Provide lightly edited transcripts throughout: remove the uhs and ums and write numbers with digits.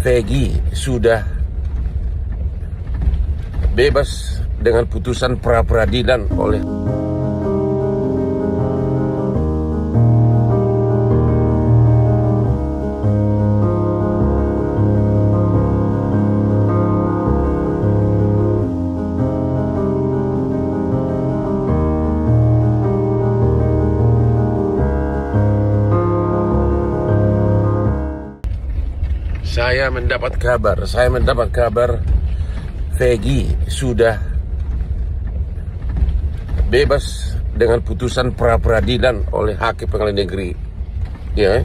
Peggy sudah bebas dengan putusan pra-peradilan oleh Saya mendapat kabar Peggy sudah bebas dengan putusan pra-peradilan oleh Hakim Pengadilan Negeri. Ya.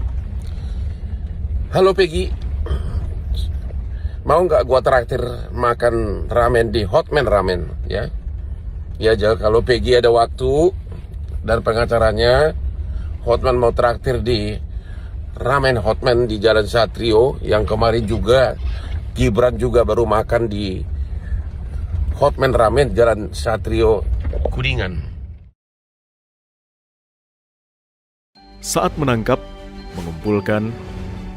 Halo Peggy, mau nggak gua traktir makan ramen di Hotman Ramen? Ya. Ya, kalau Peggy ada waktu dan pengacaranya, Hotman mau traktir di Ramen Hotman di Jalan Satrio, yang kemarin juga Gibran juga baru makan di Hotman Ramen Jalan Satrio Kuningan. Saat menangkap, mengumpulkan,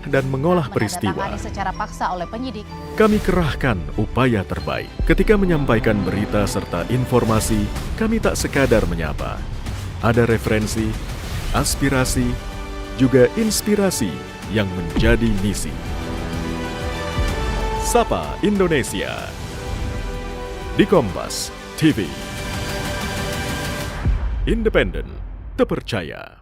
dan mengolah peristiwa, secara paksa oleh penyidik. kami kerahkan upaya terbaik. Ketika menyampaikan berita serta informasi, kami tak sekadar menyapa. Ada referensi, aspirasi, juga inspirasi yang menjadi misi. Sapa Indonesia di Kompas TV. Independen, terpercaya.